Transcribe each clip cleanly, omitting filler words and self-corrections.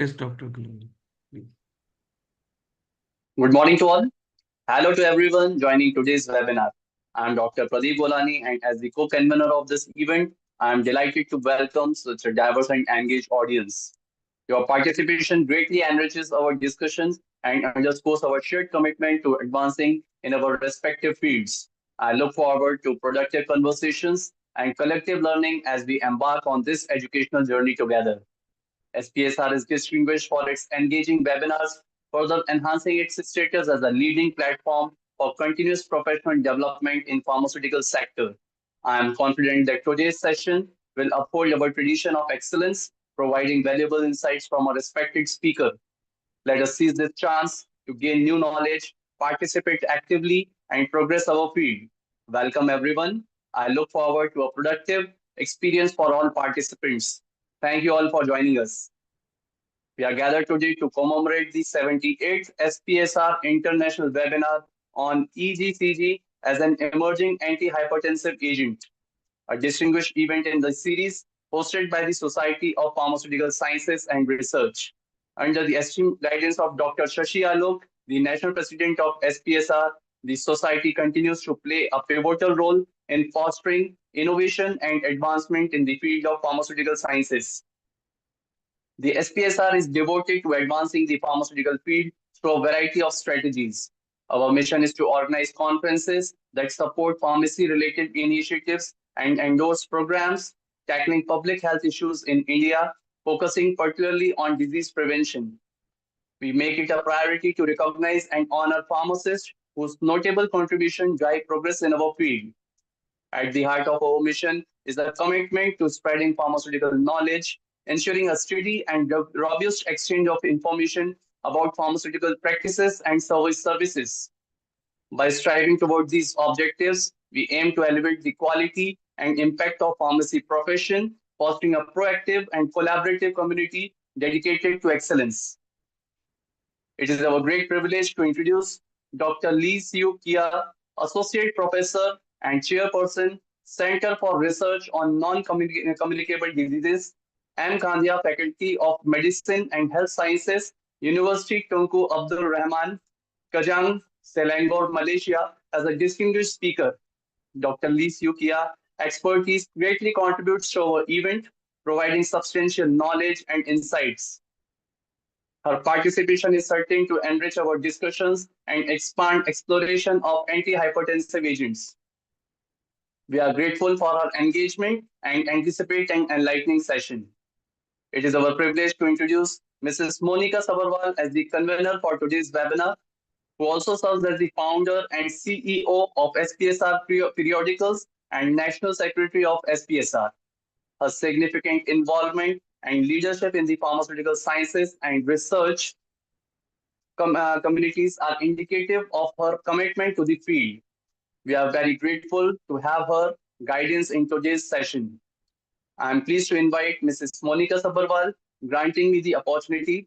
Yes, Dr. Gulani, please. Good morning to all. Hello to everyone joining today's webinar. I'm Dr. Pradeep Golani, and as the co-convener of this event, I'm delighted to welcome such a diverse and engaged audience. Your participation greatly enriches our discussions and underscores our shared commitment to advancing in our respective fields. I look forward to productive conversations and collective learning as we embark on this educational journey together. SPSR is distinguished for its engaging webinars, further enhancing its status as a leading platform for continuous professional development in pharmaceutical sector. I am confident that today's session will uphold our tradition of excellence, providing valuable insights from a respected speaker. Let us seize this chance to gain new knowledge, participate actively, and progress our field. Welcome, everyone. I look forward to a productive experience for all participants. Thank you all for joining us. We are gathered today to commemorate the 78th SPSR International Webinar on EGCG as an emerging anti-hypertensive agent, a distinguished event in the series hosted by the Society of Pharmaceutical Sciences and Research. Under the esteemed guidance of Dr. Shashi Alok, the National President of SPSR, the Society continues to play a pivotal role in fostering innovation and advancement in the field of pharmaceutical sciences. The SPSR is devoted to advancing the pharmaceutical field through a variety of strategies. Our mission is to organize conferences that support pharmacy-related initiatives and endorse programs tackling public health issues in India, focusing particularly on disease prevention. We make it a priority to recognize and honor pharmacists whose notable contribution drive progress in our field. At the heart of our mission is the commitment to spreading pharmaceutical knowledge, ensuring a steady and robust exchange of information about pharmaceutical practices and services. By striving toward these objectives, we aim to elevate the quality and impact of pharmacy profession, fostering a proactive and collaborative community dedicated to excellence. It is our great privilege to introduce Dr. Siew, Keah, Associate Professor and Chairperson, Center for Research on Non-Communicable Diseases, and Kandiah Faculty of Medicine and Health Sciences, Universiti Tunku Abdul Rahman, Kajang, Selangor, Malaysia, as a distinguished speaker. Dr. Siew, Keah expertise greatly contributes to our event, providing substantial knowledge and insights. Her participation is certain to enrich our discussions and expand exploration of anti-hypertensive agents. We are grateful for her engagement and anticipate an enlightening session. It is our privilege to introduce Mrs. Monika Sabharwal as the convener for today's webinar, who also serves as the founder and CEO of SPSR Periodicals and National Secretary of SPSR. Her significant involvement and leadership in the pharmaceutical sciences and research communities are indicative of her commitment to the field. We are very grateful to have her guidance in today's session. I am pleased to invite Mrs. Monika Sabharwal, granting me the opportunity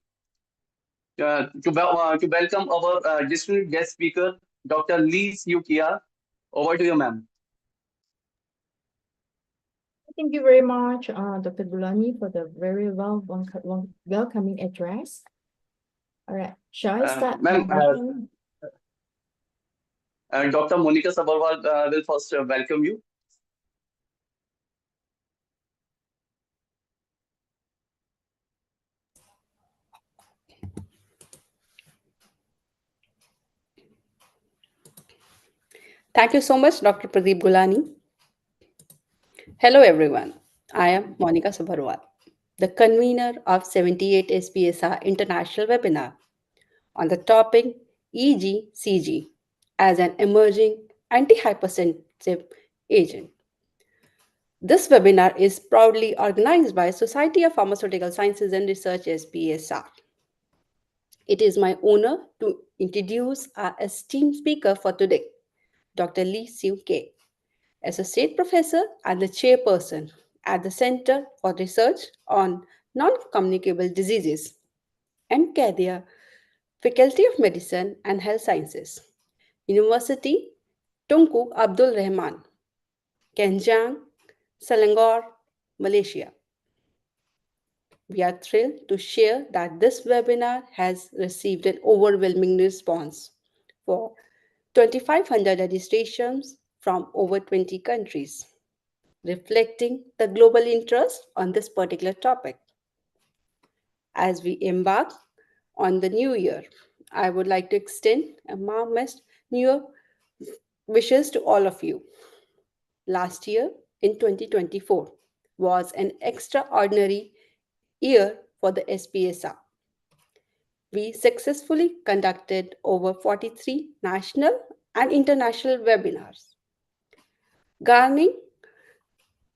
to welcome our distinguished guest speaker, Dr. Siew, Keah. Over to you, ma'am. Thank you very much, Dr. Gulani, for the very welcoming address. All right, shall I start? Ma'am, Dr. Monika Sabharwal will first welcome you. Thank you so much, Dr. Pradeep Gulani. Hello, everyone. I am Monika Sabharwal, the convener of 78 SPSR International Webinar on the topic EGCG as an emerging anti-hypertensive agent. This webinar is proudly organized by Society of Pharmaceutical Sciences and Research SPSR. It is my honor to introduce our esteemed speaker for today, Dr. Siew Keah, Associate Professor and the Chairperson at the Center for Research on Non-Communicable Diseases and Kandiah, Faculty of Medicine and Health Sciences, Universiti Tunku Abdul Rahman, Kajang, Selangor, Malaysia. We are thrilled to share that this webinar has received an overwhelming response for 2,500 registrations from over 20 countries, reflecting the global interest on this particular topic. As we embark on the new year, I would like to extend a warmest New Year wishes to all of you. Last year, in 2024, was an extraordinary year for the SPSR. We successfully conducted over 43 national and international webinars, garnering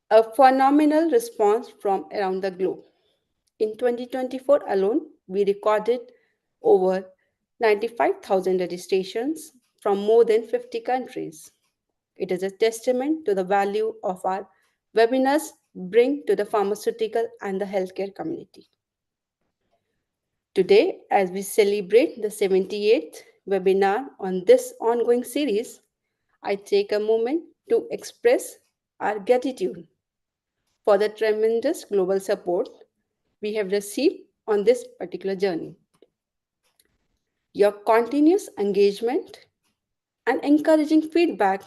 a phenomenal response from around the globe. In 2024 alone, we recorded over 95,000 registrations from more than 50 countries. It is a testament to the value of our webinars bring to the pharmaceutical and the healthcare community. Today, as we celebrate the 78th webinar on this ongoing series, I take a moment to express our gratitude for the tremendous global support we have received on this particular journey. Your continuous engagement and encouraging feedback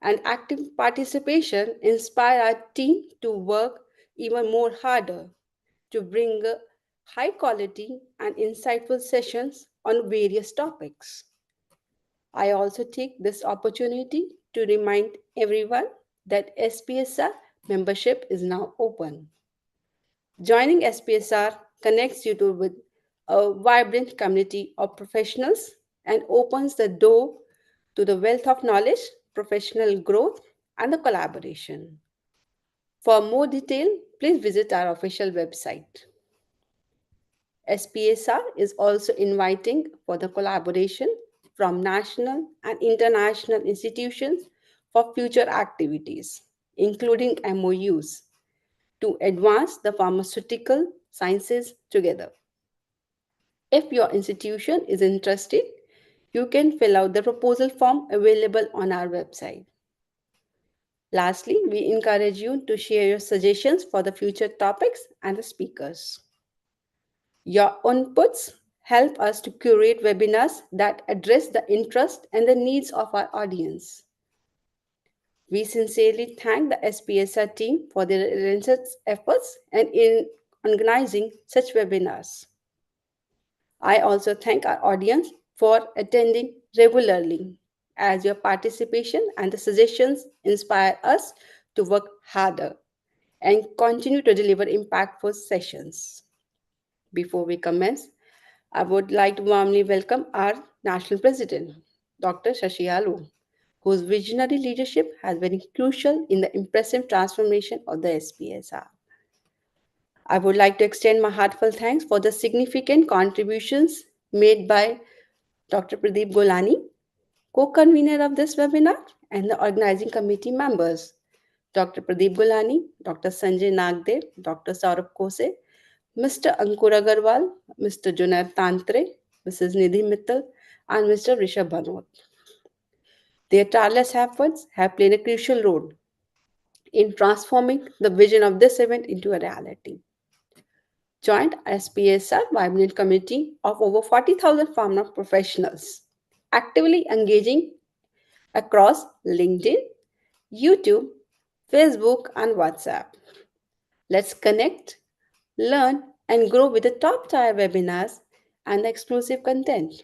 and active participation inspire our team to work even more harder to bring high quality and insightful sessions on various topics. I also take this opportunity to remind everyone that SPSR membership is now open. Joining SPSR connects you with a vibrant community of professionals and opens the door to the wealth of knowledge, professional growth, and the collaboration. For more detail, please visit our official website. SPSR is also inviting for the collaboration from national and international institutions for future activities, including MOUs, to advance the pharmaceutical sciences together. If your institution is interested, you can fill out the proposal form available on our website. Lastly, we encourage you to share your suggestions for the future topics and the speakers. Your inputs help us to curate webinars that address the interest and the needs of our audience. We sincerely thank the SPSR team for their relentless efforts and in organizing such webinars. I also thank our audience for attending regularly, as your participation and the suggestions inspire us to work harder and continue to deliver impactful sessions. Before we commence, I would like to warmly welcome our National President, Dr. Shashialu, whose visionary leadership has been crucial in the impressive transformation of the SPSR. I would like to extend my heartfelt thanks for the significant contributions made by Dr. Pradeep Golani, co-convener of this webinar, and the organizing committee members, Dr. Pradeep Golani, Dr. Sanjay Nagdev, Dr. Saurabh Kose, Mr. Ankur Agarwal, Mr. Junaid Tantre, Mrs. Nidhi Mittal, and Mr. Rishabh Bhanot. Their tireless efforts have played a crucial role in transforming the vision of this event into a reality. Joint SPSR Vibrant Committee of over 40,000 pharma professionals actively engaging across LinkedIn, YouTube, Facebook, and WhatsApp. Let's connect, learn, and grow with the top-tier webinars and the exclusive content.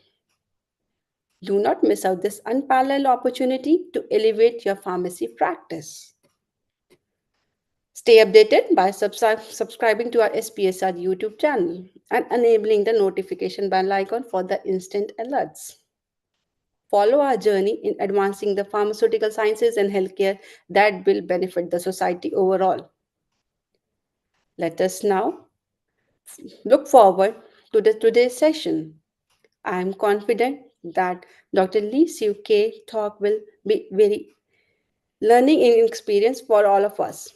Do not miss out this unparalleled opportunity to elevate your pharmacy practice. Stay updated by subscribing to our SPSR YouTube channel and enabling the notification bell icon for the instant alerts. Follow our journey in advancing the pharmaceutical sciences and healthcare that will benefit the society overall. Let us now look forward to today's session. I am confident that Dr. Siew talk will be very learning and experience for all of us.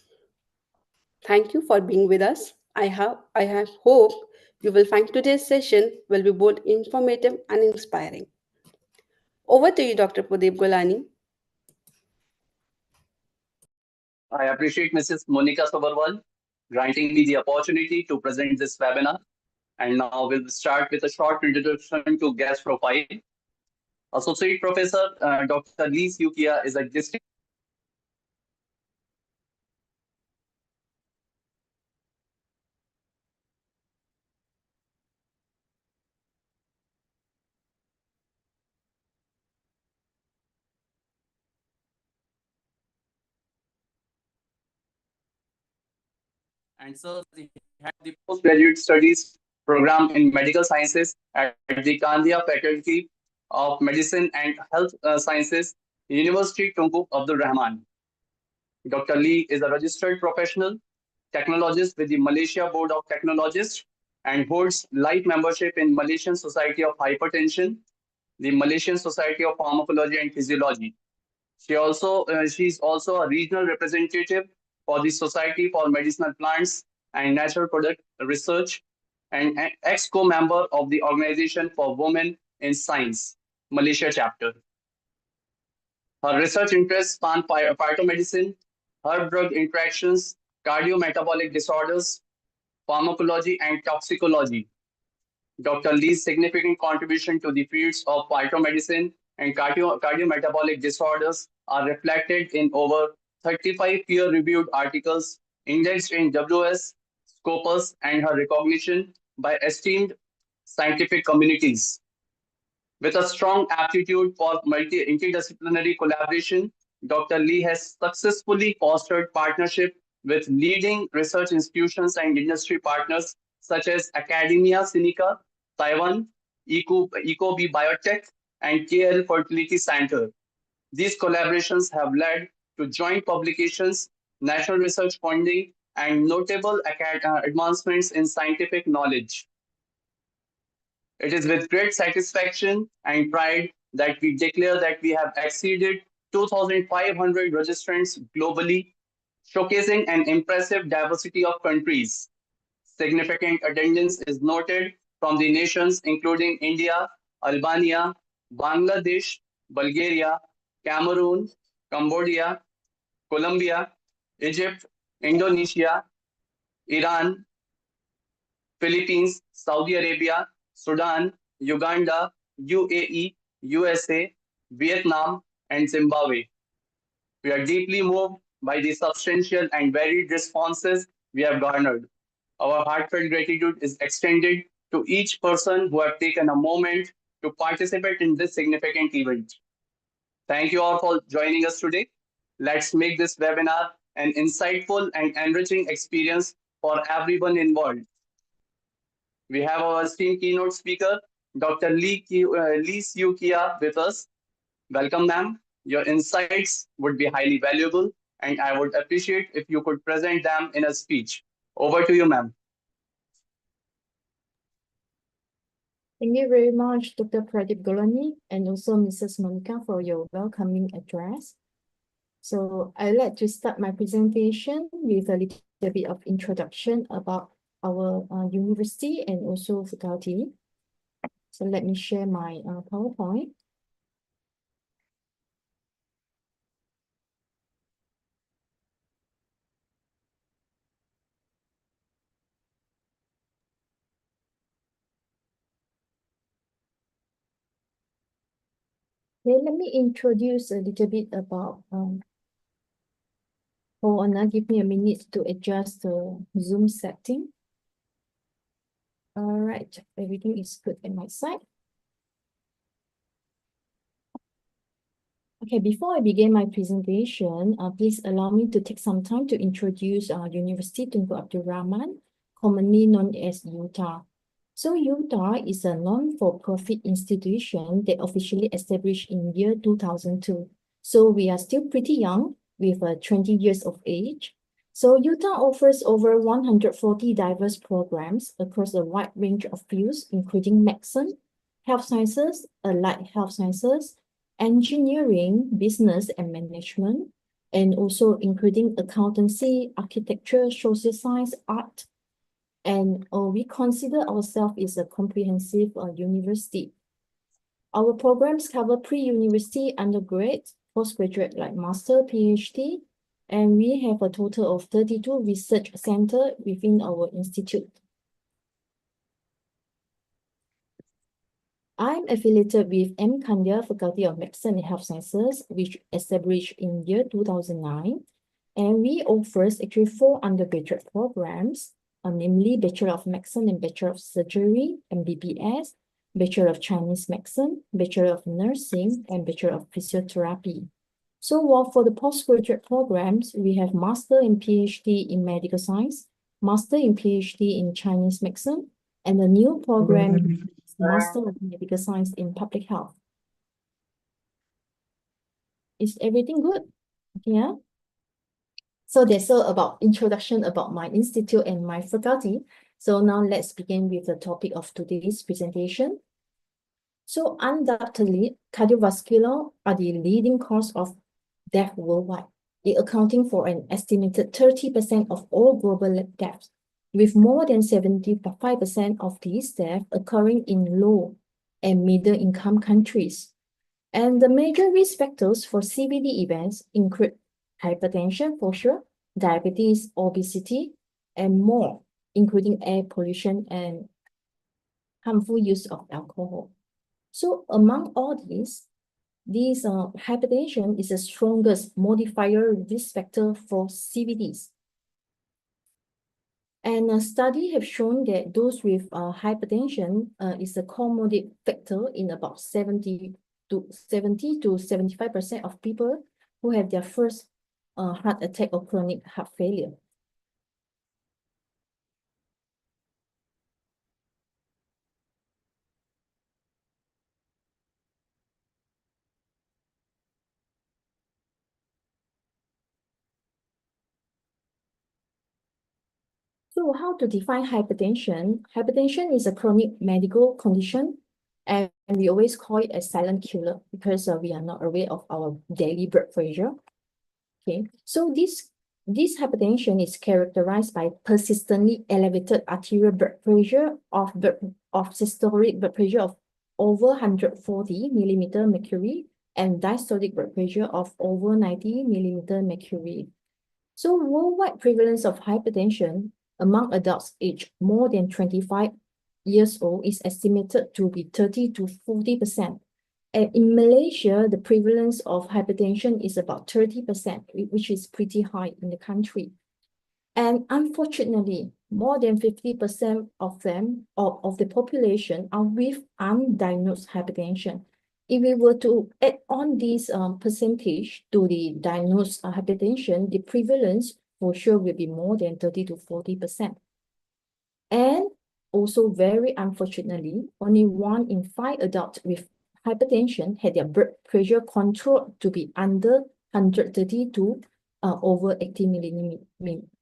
Thank you for being with us. I have hope you will find today's session will be both informative and inspiring. Over to you, Dr. Pradeep Golani. I appreciate Mrs. Monika Sabharwal granting me the opportunity to present this webinar. And now we'll start with a short introduction to guest profile. Associate Professor Dr. Siew is a distinguished and serves the head of the postgraduate studies program in medical sciences at the Kandiah Faculty of Medicine and Health Sciences, University Tunku Abdul Rahman. Dr. Lee is a registered professional technologist with the Malaysia Board of Technologists and holds life membership in Malaysian Society of Hypertension, the Malaysian Society of Pharmacology and Physiology. She's also a regional representative for the Society for Medicinal Plants and Natural Product Research and an ex-co-member of the Organization for Women in Science, Malaysia chapter. Her research interests span phytomedicine, herb-drug interactions, cardiometabolic disorders, pharmacology, and toxicology. Dr. Lee's significant contribution to the fields of phytomedicine and cardiometabolic disorders are reflected in over 35 peer-reviewed articles indexed in WS, Scopus, and her recognition by esteemed scientific communities. With a strong aptitude for interdisciplinary collaboration, Dr. Lee has successfully fostered partnership with leading research institutions and industry partners such as Academia Sinica, Taiwan, Ecobi Biotech, and KL Fertility Center. These collaborations have led to joint publications, national research funding, and notable advancements in scientific knowledge. It is with great satisfaction and pride that we declare that we have exceeded 2,500 registrants globally, showcasing an impressive diversity of countries. Significant attendance is noted from the nations including India, Albania, Bangladesh, Bulgaria, Cameroon, Cambodia, Colombia, Egypt, Indonesia, Iran, Philippines, Saudi Arabia, Sudan, Uganda, UAE, USA, Vietnam, and Zimbabwe. We are deeply moved by the substantial and varied responses we have garnered. Our heartfelt gratitude is extended to each person who have taken a moment to participate in this significant event. Thank you all for joining us today. Let's make this webinar an insightful and enriching experience for everyone involved. We have our esteemed keynote speaker, Dr. Siew with us. Welcome, ma'am. Your insights would be highly valuable, and I would appreciate if you could present them in a speech. Over to you, ma'am. Thank you very much, Dr. Pradeep Golani, and also Mrs. Monika for your welcoming address. So I'd like to start my presentation with a little bit of introduction about our university and also faculty. So let me share my PowerPoint. Okay, let me introduce a little bit about hold on, now give me a minute to adjust the Zoom setting. All right, everything is good at my side. Okay, before I begin my presentation, please allow me to take some time to introduce Universiti Tunku Abdul Rahman, commonly known as UTA. So UTA is a non-for-profit institution that officially established in year 2002. So we are still pretty young with 20 years of age. So UTA offers over 140 diverse programs across a wide range of fields, including medicine, health sciences, allied health sciences, engineering, business and management, and also including accountancy, architecture, social science, art. And we consider ourselves as a comprehensive university. Our programs cover pre-university, undergrad, postgraduate like master, PhD, And we have a total of 32 research centers within our institute. I'm affiliated with M. Kandiah Faculty of Medicine and Health Sciences, which established in year 2009. And we offer actually 4 undergraduate programs, namely Bachelor of Medicine and Bachelor of Surgery, MBBS, Bachelor of Chinese Medicine, Bachelor of Nursing, and Bachelor of Physiotherapy. So while for the postgraduate programs, we have Master and PhD in Medical Science, Master and PhD in Chinese Medicine, and the new program is Master of Medical Science in Public Health. Is everything good? Yeah. So that's all about introduction about my institute and my faculty. So now let's begin with the topic of today's presentation. So undoubtedly, cardiovascular are the leading cause of death worldwide, accounting for an estimated 30% of all global deaths, with more than 75% of these deaths occurring in low and middle income countries. And the major risk factors for CVD events include hypertension for sure, diabetes, obesity, and more, including air pollution and harmful use of alcohol. So among all these, hypertension is the strongest modifier risk factor for CVDs. And a study have shown that those with hypertension is a comorbid factor in about 70 to 75% of people who have their first heart attack or chronic heart failure. So how to define hypertension? Hypertension is a chronic medical condition, and we always call it a silent killer because we are not aware of our daily blood pressure. Okay, so this hypertension is characterized by persistently elevated arterial blood pressure of systolic blood pressure of over 140 millimeter mercury and diastolic blood pressure of over 90 millimeter mercury. So worldwide prevalence of hypertension among adults aged more than 25 years old is estimated to be 30 to 40%. And in Malaysia, the prevalence of hypertension is about 30%, which is pretty high in the country. And unfortunately, more than 50% of them, of the population, are with undiagnosed hypertension. If we were to add on this percentage to the diagnosed hypertension, the prevalence for sure will be more than 30 to 40%. And also very unfortunately, only 1 in 5 adults with hypertension had their blood pressure controlled to be under 130 to over 80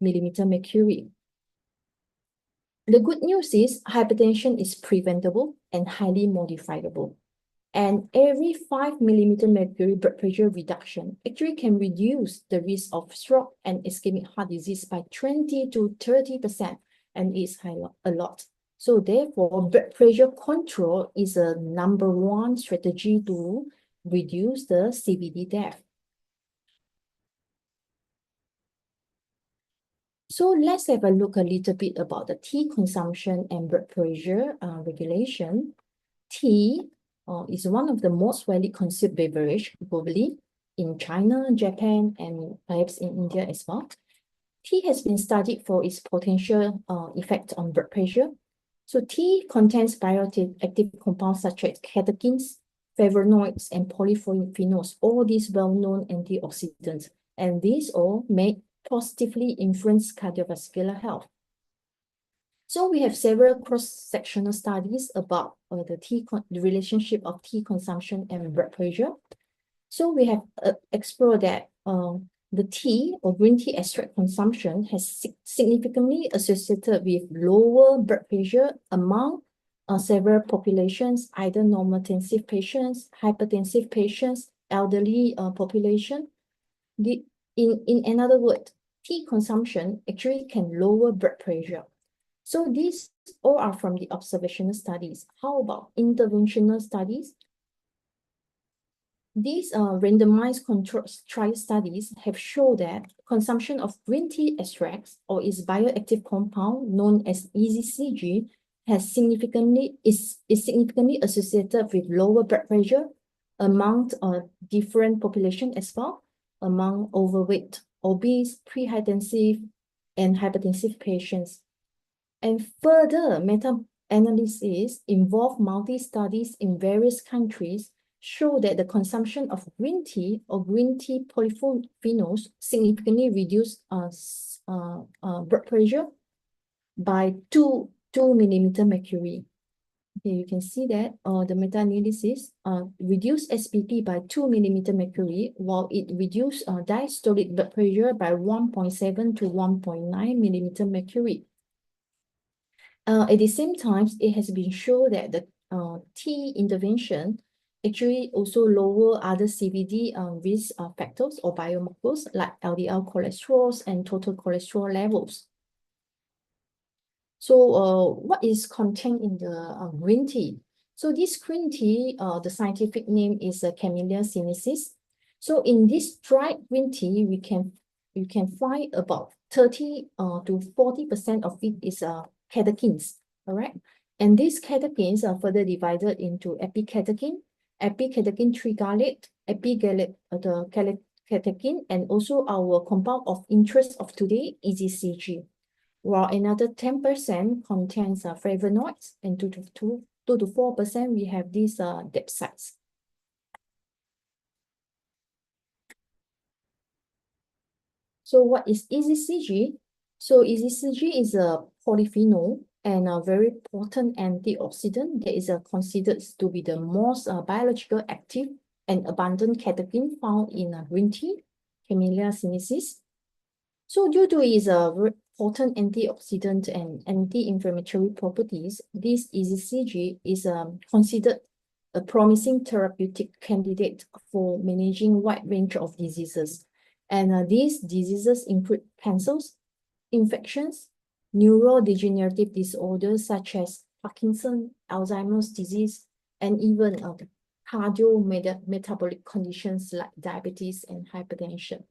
millimeter mercury. The good news is hypertension is preventable and highly modifiable. And every 5 millimeter mercury blood pressure reduction actually can reduce the risk of stroke and ischemic heart disease by 20 to 30%, and is a lot. So therefore, blood pressure control is a #1 strategy to reduce the CVD death. So let's have a look a little bit about the tea consumption and blood pressure regulation. Tea is one of the most widely consumed beverage globally in China, Japan, and perhaps in India as well. Tea has been studied for its potential effect on blood pressure. So tea contains bioactive compounds such as catechins, flavonoids, and polyphenols, all these well-known antioxidants, and these all may positively influence cardiovascular health. So we have several cross-sectional studies about the relationship of tea consumption and blood pressure. So we have explored that the tea or green tea extract consumption has significantly associated with lower blood pressure among several populations, either normotensive patients, hypertensive patients, elderly population. In another word, tea consumption actually can lower blood pressure. So these all are from the observational studies. How about interventional studies? These randomized control trial studies have shown that consumption of green tea extracts or its bioactive compound known as EGCG is significantly associated with lower blood pressure among different population as well, among overweight, obese, prehypertensive, and hypertensive patients. And further meta-analysis involved multi-studies in various countries show that the consumption of green tea or green tea polyphenols significantly reduce blood pressure by 2 millimeter mercury. Okay, you can see that the meta-analysis reduced SPP by 2 millimeter mercury, while it reduced diastolic blood pressure by 1.7 to 1.9 millimeter mercury. At the same time, it has been shown that the tea intervention actually also lower other CVD risk factors or biomarkers like LDL cholesterol and total cholesterol levels. So what is contained in the green tea? So this green tea, the scientific name is Camellia sinensis. So in this dried green tea, you can find about 30 to 40% of it is catechins, all right? And these catechins are further divided into epicatechin, epicatechin trigallate, the catechin, and also our compound of interest of today, EGCG. While another 10% contains flavonoids, and 2 to 4% we have these dipsides. So what is EGCG? So EGCG is a polyphenol and a very potent antioxidant that is considered to be the most biological active and abundant catechin found in green tea, Camellia sinensis. So due to its potent antioxidant and anti-inflammatory properties, this EGCG is considered a promising therapeutic candidate for managing wide range of diseases. And these diseases include cancers, infections, neurodegenerative disorders such as Parkinson, Alzheimer's disease, and even cardiometabolic conditions like diabetes and hypertension.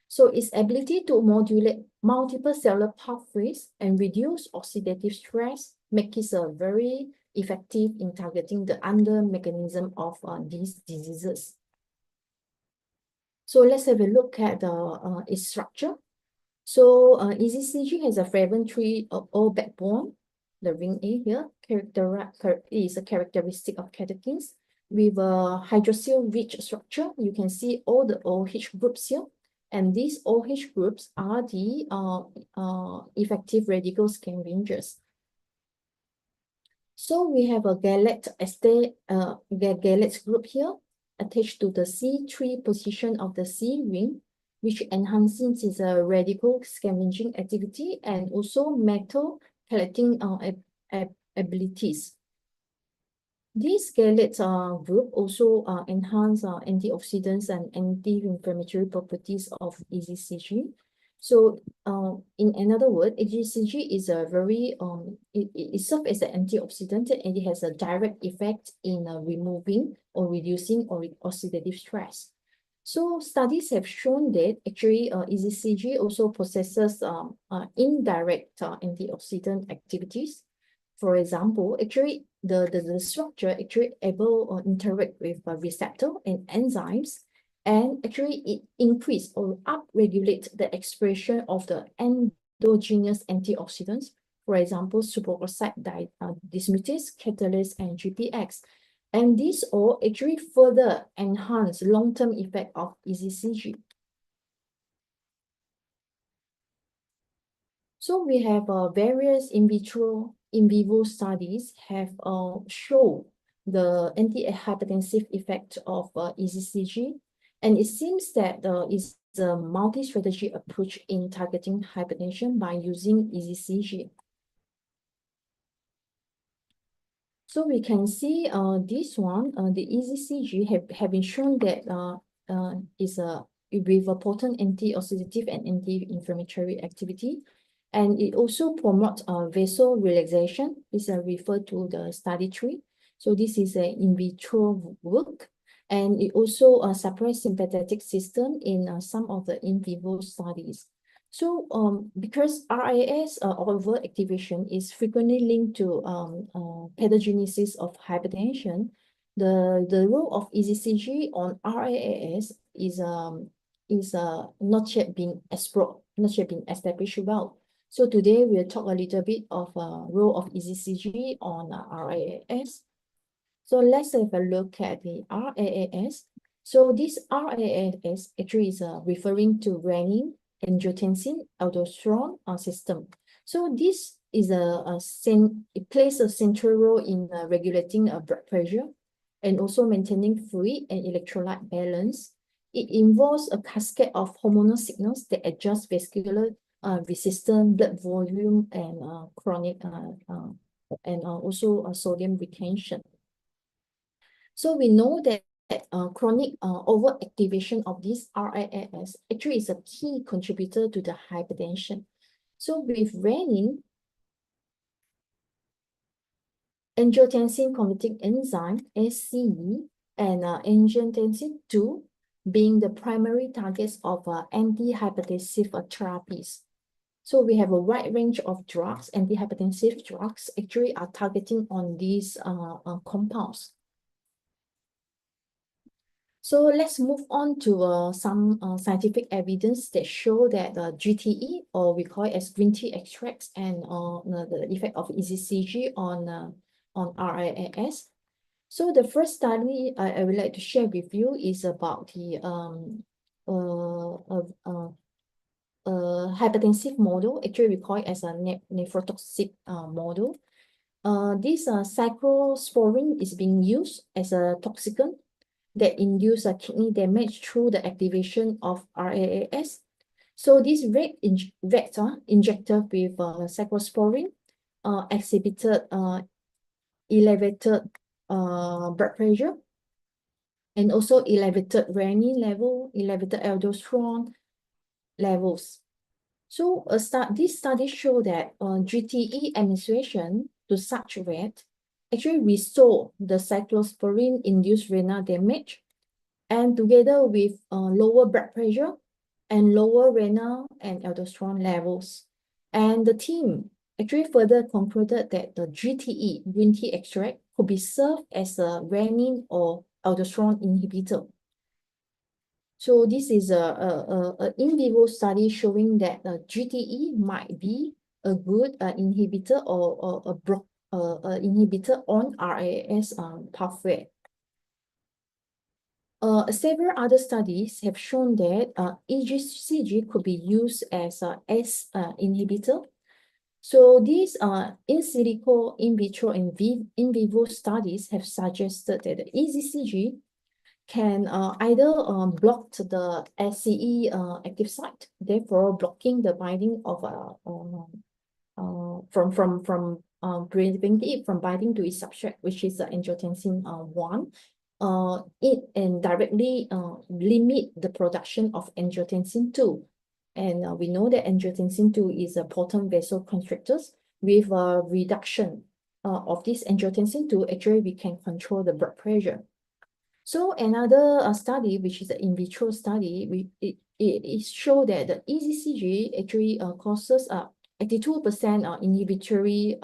So its ability to modulate multiple cellular pathways and reduce oxidative stress makes it very effective in targeting the underlying mechanism of these diseases. So let's have a look at its structure. So EGCG has a flavin 3O backbone. The ring A here is a characteristic of catechins with a hydroxyl-rich structure. You can see all the OH groups here. And these OH groups are the effective radical scavengers. So we have a galette group here attached to the C3 position of the C ring, which enhances its radical scavenging activity and also metal collecting abilities. These galette group also enhance antioxidants and anti-inflammatory properties of EGCG. So in another word, EGCG is a very, it serves as an antioxidant and it has a direct effect in removing or reducing oxidative stress. So studies have shown that actually EGCG also possesses indirect antioxidant activities. For example, actually the structure actually able to interact with receptor and enzymes, and actually it increase or upregulate the expression of the endogenous antioxidants. For example, superoxide dismutase, catalase, and GPX. And these all actually further enhance long-term effect of EGCG. So we have various in vitro, in vivo studies have shown the anti-hypertensive effect of EGCG, and it seems that it's a multi-strategy approach in targeting hypertension by using EGCG. So we can see this one, the EGCG have been shown that is with a potent anti-oxidative and anti-inflammatory activity. And it also promotes vessel relaxation. This is referred to the study 3. So this is an in vitro work. And it also suppresses sympathetic system in some of the in vivo studies. So because RAS overactivation is frequently linked to pathogenesis of hypertension, the role of EGCG on RAAS is not yet been explored, not yet been established well. So today we'll talk a little bit of role of EGCG on RAAS. So let's have a look at the RAAS. So this RAAS actually is referring to renin, angiotensin, aldosterone system. So this is it plays a central role in regulating blood pressure and also maintaining fluid and electrolyte balance. It involves a cascade of hormonal signals that adjust vascular resistance, blood volume, and chronic and also sodium retention. So we know that chronic overactivation of this RAAS actually is a key contributor to the hypertension. So with renin, angiotensin converting enzyme, SCE, and angiotensin 2 being the primary targets of anti-hypertensive therapies. So we have a wide range of drugs, anti-hypertensive drugs actually are targeting on these compounds. So let's move on to some scientific evidence that show that GTE, or we call it as green tea extracts, and the effect of EGCG on RAAS. So the first study I would like to share with you is about the hypertensive model. Actually, we call it as a nephrotoxic model. This cyclosporine is being used as a toxicant that induce kidney damage through the activation of RAAS. So this rat injected with cyclosporine exhibited elevated blood pressure and also elevated renin level, elevated aldosterone levels. So this study show that GTE administration to such rat actually restore the cyclosporine-induced renal damage, and together with lower blood pressure and lower renal and aldosterone levels. And the team actually further concluded that the GTE, green tea extract, could be served as a renin or aldosterone inhibitor. So this is a in vivo study showing that GTE might be a good inhibitor or a block inhibitor on RAS pathway. Several other studies have shown that EGCG could be used as a S inhibitor. So these in silico, in vitro, and in vivo studies have suggested that the EGCG can either block the SCE active site, therefore blocking the binding of preventing it from binding to its substrate, which is angiotensin 1. And directly limit the production of angiotensin 2. And we know that angiotensin 2 is a potent vasoconstrictor. With a reduction of this angiotensin 2, actually we can control the blood pressure. So another study, which is an in vitro study, it showed that the EGCG actually causes 82% inhibitory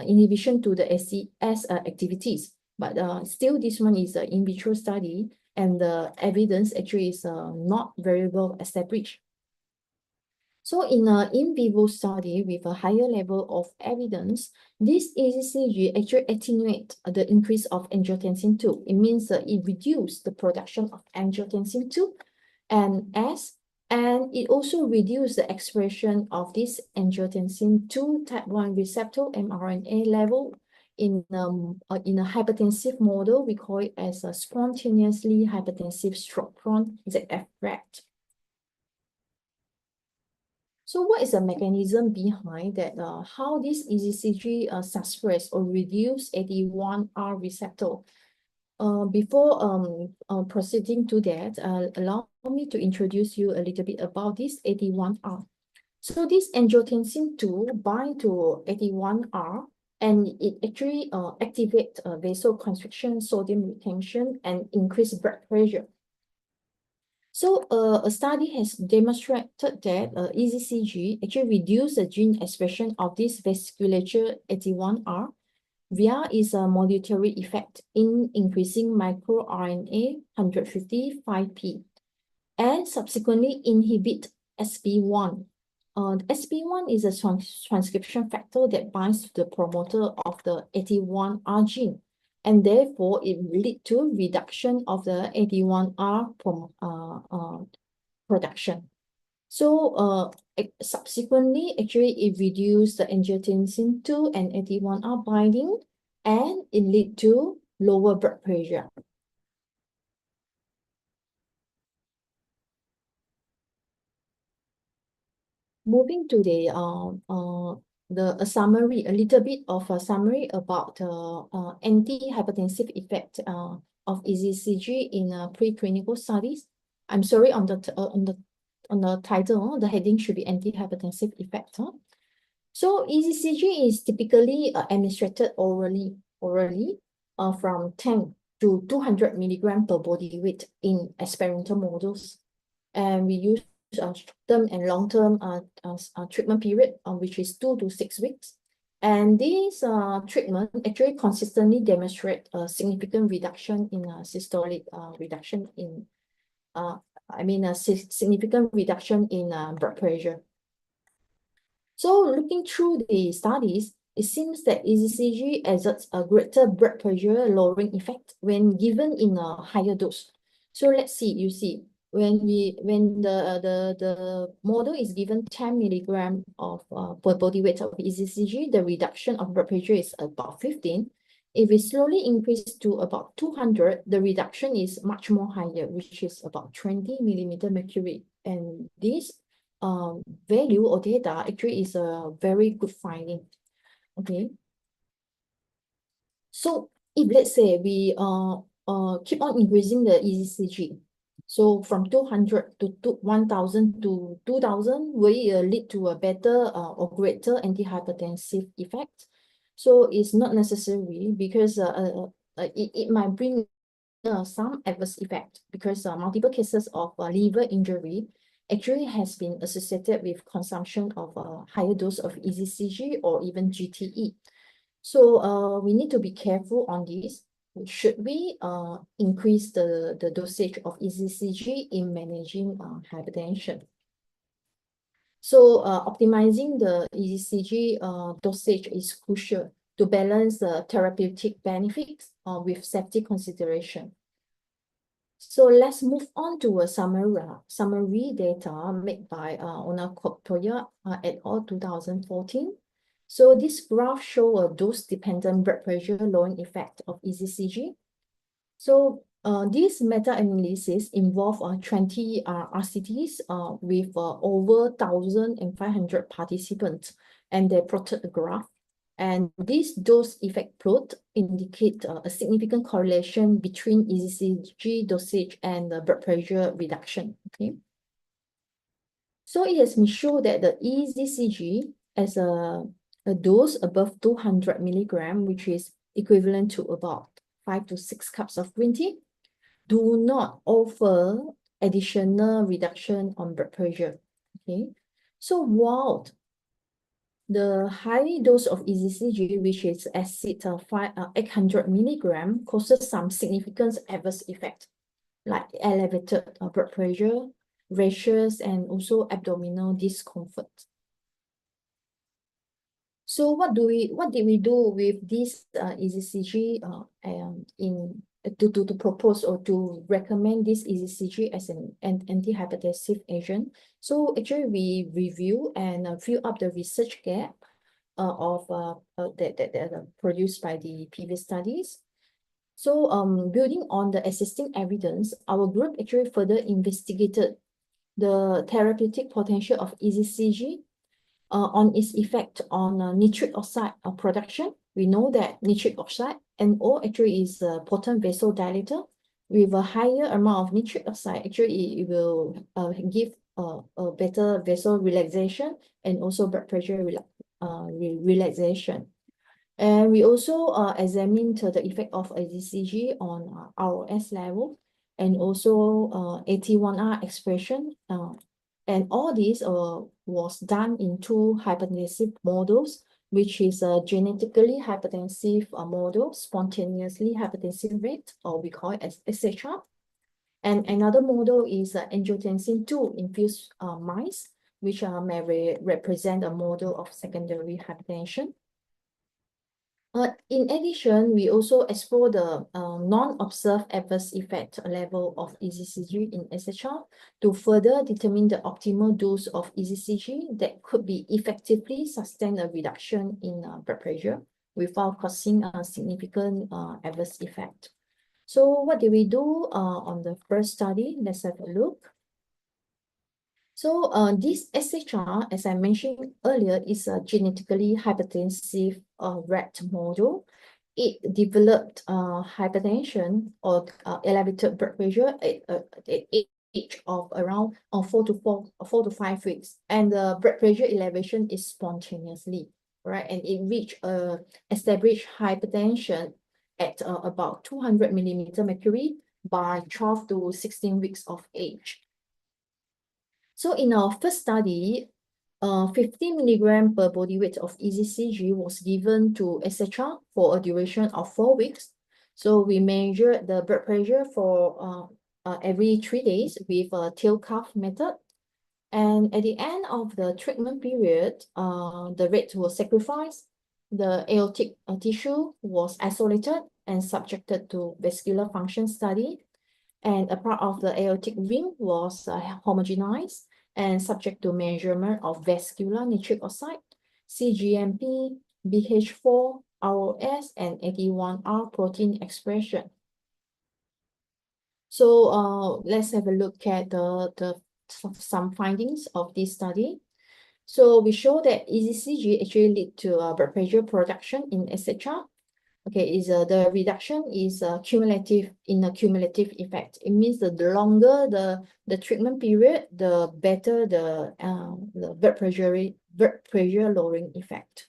inhibition to the SCS activities. But still, this one is an in vitro study, and the evidence actually is not very well established. So in an in vivo study with a higher level of evidence, this EGCG actually attenuate the increase of angiotensin 2. It means it reduces the production of angiotensin 2 and it also reduces the expression of this angiotensin 2 type 1 receptor mRNA level in a hypertensive model. We call it as a spontaneously hypertensive stroke-prone ZF rat. So what is the mechanism behind that? How this EGCG suppress or reduce AD1R receptor? Before proceeding to that, allow me to introduce you a little bit about this AD1R. So this angiotensin 2 bind to AD1R and it actually activates vasoconstriction, sodium retention, and increase blood pressure. So a study has demonstrated that EGCG actually reduces the gene expression of this vasculature 81R via its modulatory effect in increasing microRNA 155P and subsequently inhibit SP1. SP1 is a transcription factor that binds to the promoter of the 81R gene, and therefore it leads to reduction of the 81R production. So subsequently, actually, it reduced the angiotensin 2 and 81R binding, and it leads to lower blood pressure. Moving to the summary, a little bit of a summary about anti-hypertensive effect of EGCG in preclinical studies. I'm sorry, on the title, the heading should be anti-hypertensive effect. So EGCG is typically administered orally from 10 to 200 milligram per body weight in experimental models, and we use short-term and long-term treatment period, which is 2 to 6 weeks. And this treatment actually consistently demonstrate a significant reduction in systolic reduction in, a significant reduction in blood pressure. So looking through the studies, it seems that EGCG exerts a greater blood pressure lowering effect when given in a higher dose. So let's see, you see, when the model is given 10 milligram of per body weight of EGCG, the reduction of blood pressure is about 15. If we slowly increase to about 200, the reduction is much more higher, which is about 20 millimeter mercury. And this value or data actually is a very good finding. Okay. So if let's say we keep on increasing the EGCG, so from 200 to 1,000 to 2,000 will lead to a better or greater antihypertensive effect. So it's not necessary because it might bring some adverse effect because multiple cases of liver injury actually has been associated with consumption of a higher dose of EGCG or even GTE. So we need to be careful on this. Should we increase the dosage of EGCG in managing hypertension? So optimizing the EGCG dosage is crucial to balance the therapeutic benefits with safety consideration. So let's move on to a summary data made by Onakotoya et al. 2014. So this graph shows a dose-dependent blood pressure lowering effect of EGCG. So this meta-analysis involved 20 RCTs with over 1,500 participants, and they plotted a graph. And this dose effect plot indicate a significant correlation between EGCG dosage and the blood pressure reduction. Okay. So it has been shown that the EGCG as a dose above 200 milligram, which is equivalent to about 5 to 6 cups of green tea, do not offer additional reduction on blood pressure. Okay. So while the high dose of EGCG, which is acid 800 milligram, causes some significant adverse effect, like elevated blood pressure, rashes, and also abdominal discomfort. So what did we do with this EGCG to propose or to recommend this EGCG as an antihypertensive agent? So actually we review and fill up the research gap that are produced by the previous studies. So building on the existing evidence, our group actually further investigated the therapeutic potential of EGCG on its effect on nitric oxide production. We know that nitric oxide, NO, actually is a potent vasodilator. With a higher amount of nitric oxide, actually it will give a better vasal relaxation and also blood pressure relaxation. And we also examined the effect of EGCG on RAAS level and also AT1R expression. And all this was done in two hypertensive models, which is a genetically hypertensive model, spontaneously hypertensive rate, or we call it as SHR. And another model is angiotensin 2 infused mice, which may represent a model of secondary hypertension. In addition, we also explore the non-observed adverse effect level of EGCG in SHR to further determine the optimal dose of EGCG that could be effectively sustain a reduction in blood pressure without causing a significant adverse effect. So what did we do on the first study? Let's have a look. So this SHR, as I mentioned earlier, is a genetically hypertensive rat model. It developed hypertension or elevated blood pressure at age of around 4 to 5 weeks, and the blood pressure elevation is spontaneously, right? And it reached established hypertension at about 200 millimeter mercury by 12 to 16 weeks of age. So in our first study, 15 milligram per body weight of EGCG was given to SHR for a duration of 4 weeks. So we measured the blood pressure for every 3 days with a tail cuff method. And at the end of the treatment period, the rate was sacrificed. The aortic tissue was isolated and subjected to vascular function study. And a part of the aortic ring was homogenized and subject to measurement of vascular nitric oxide, cGMP, BH4, ROS, and AT1R protein expression. So let's have a look at some findings of this study. So we show that EGCG actually lead to blood pressure production in SHR. Okay, the reduction is cumulative in a cumulative effect. It means the longer the treatment period, the better the blood pressure lowering effect.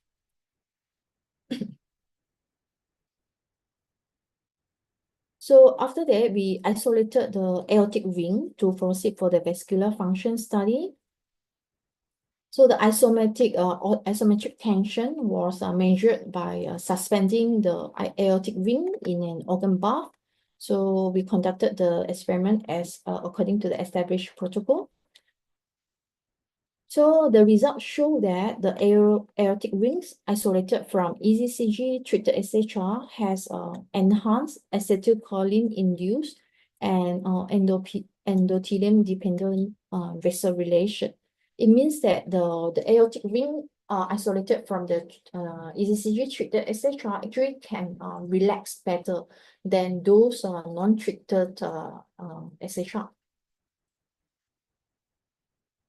So after that, we isolated the aortic ring to proceed for the vascular function study. So the isometric tension was measured by suspending the aortic ring in an organ bath. So we conducted the experiment as according to the established protocol. So the results show that the aortic rings isolated from EGCG treated SHR has enhanced acetylcholine-induced and endothelium-dependent vessel relation. It means that the aortic ring isolated from the EGCG treated SHR actually can relax better than those non-treated SHR.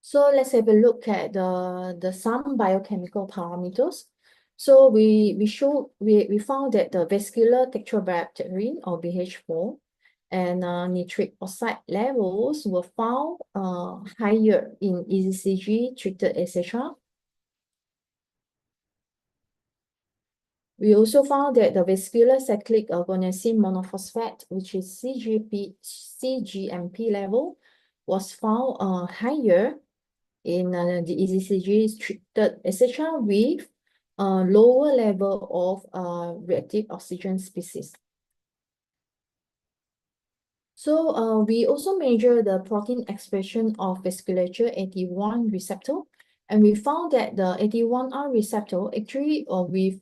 So let's have a look at some biochemical parameters. So we found that the vascular tetrabacterin or BH4 and nitric oxide levels were found higher in EGCG treated SHR. We also found that the vascular cyclic guanosine monophosphate, which is cGMP level, was found higher in the EGCG treated SHR with a lower level of reactive oxygen species. So we also measure the protein expression of vasculature AT1 receptor, and we found that the AT1R receptor actually with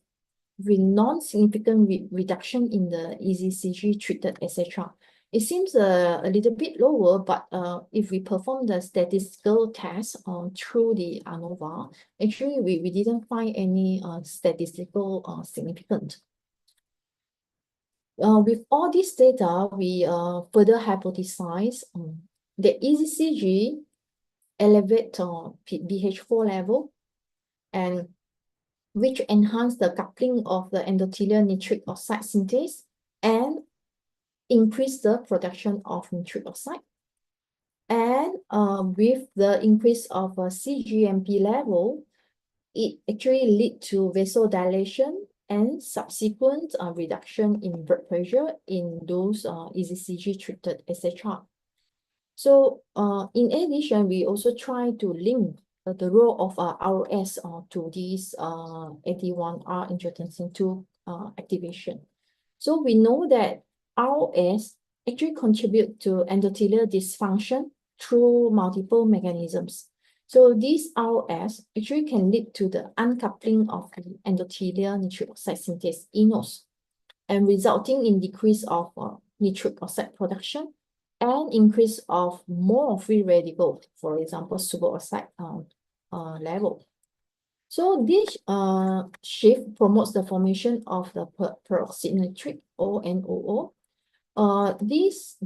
non-significant reduction in the EGCG treated SHR. It seems a little bit lower, but if we perform the statistical test through the ANOVA, actually we didn't find any statistical significance. With all this data, we further hypothesize that EGCG elevate BH4 level, and which enhance the coupling of the endothelial nitric oxide synthase and increase the production of nitric oxide. And with the increase of a cGMP level, it actually lead to vasodilation and subsequent reduction in blood pressure in those EGCG treated, etc. So in addition, we also try to link the role of RAAS to this AT1R angiotensin II activation. So we know that RAAS actually contribute to endothelial dysfunction through multiple mechanisms. So this RAAS actually can lead to the uncoupling of the endothelial nitric oxide synthase, eNOS, and resulting in decrease of nitric oxide production and increase of more free radical, for example, superoxide level. So this shift promotes the formation of the peroxynitric or NOO. This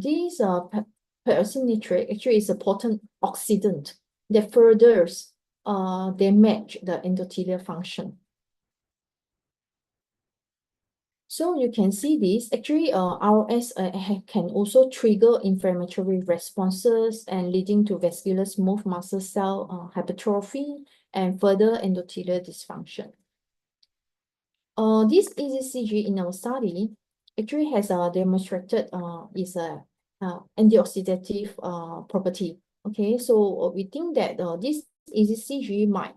peroxynitric actually is a potent oxidant that furthers damage the endothelial function. So you can see this, actually RAAS can also trigger inflammatory responses and leading to vascular smooth muscle cell hypertrophy and further endothelial dysfunction. This EGCG in our study actually has demonstrated is a antioxidative property. Okay, so we think that this EGCG might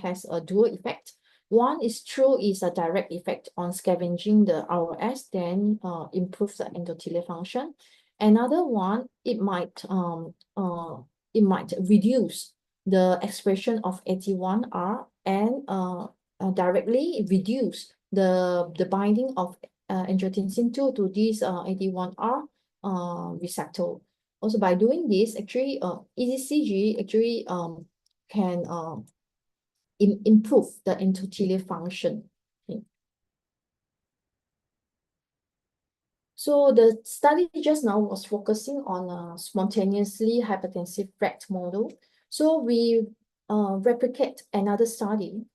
has a dual effect. One is true is a direct effect on scavenging the RAAS, then improves the endothelial function. Another one, it might reduce the expression of AT1R and directly reduce the binding of angiotensin II to this AT1R receptor. Also, by doing this, actually, EGCG actually can improve the endothelial function. Okay. So the study just now was focusing on a spontaneously hypertensive rat model. So we replicate another study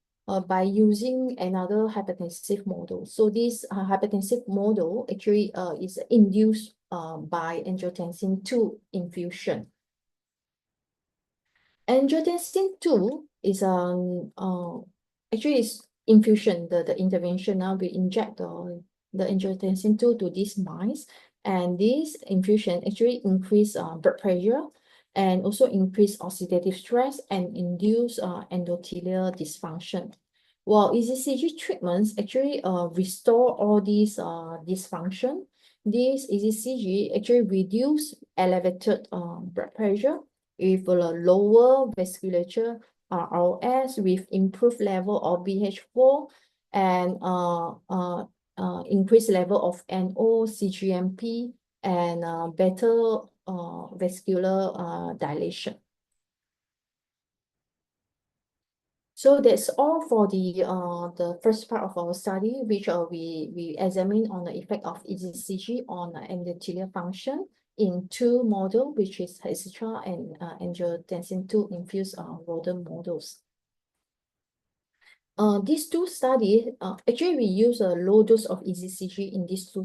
by using another hypertensive model. So this hypertensive model actually is induced by angiotensin II infusion. Angiotensin II is actually is infusion, the intervention. Now we inject the angiotensin II to these mice, and this infusion actually increase blood pressure and also increase oxidative stress and induce endothelial dysfunction. While EGCG treatments actually restore all these dysfunction, this EGCG actually reduce elevated blood pressure with a lower vasculature RAAS with improved level of BH4 and increased level of NO, CGMP, and better vascular dilation. So that's all for the first part of our study, which we examine on the effect of EGCG on endothelial function in two models, which is etc. and angiotensin II infused rodent models. These two studies, actually we use a low dose of EGCG in these two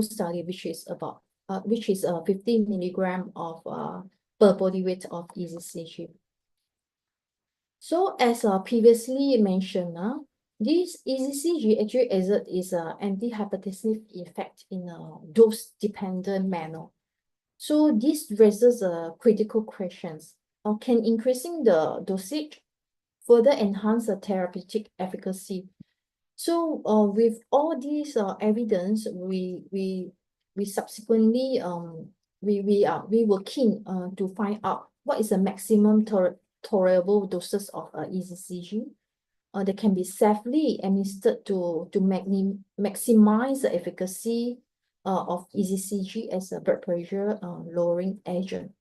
studies, which is about 50 milligram of per body weight of EGCG. So as previously mentioned, this EGCG actually is an anti-hypertensive effect in a dose-dependent manner. So this raises critical questions. Can increasing the dosage further enhance the therapeutic efficacy? So with all these evidence, we subsequently we were keen to find out what is the maximum tolerable doses of EGCG that can be safely administered to maximize the efficacy of EGCG as a blood pressure lowering agent.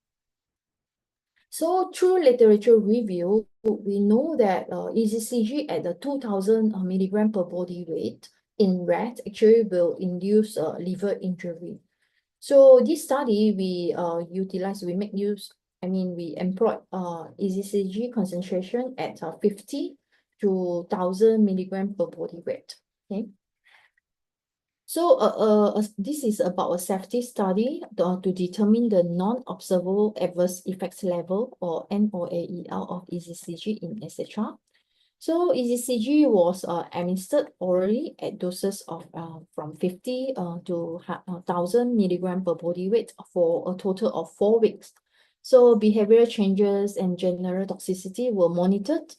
So through literature review, we know that EGCG at the 2000 milligram per body weight in rat actually will induce liver injury. So this study we employ EGCG concentration at 50 to 1000 milligram per body weight. Okay. So this is about a safety study to determine the non-observable adverse effects level or NOAEL of EGCG in etc. So EGCG was administered orally at doses of from 50 to 1,000 milligram per body weight for a total of 4 weeks. So behavioral changes and general toxicity were monitored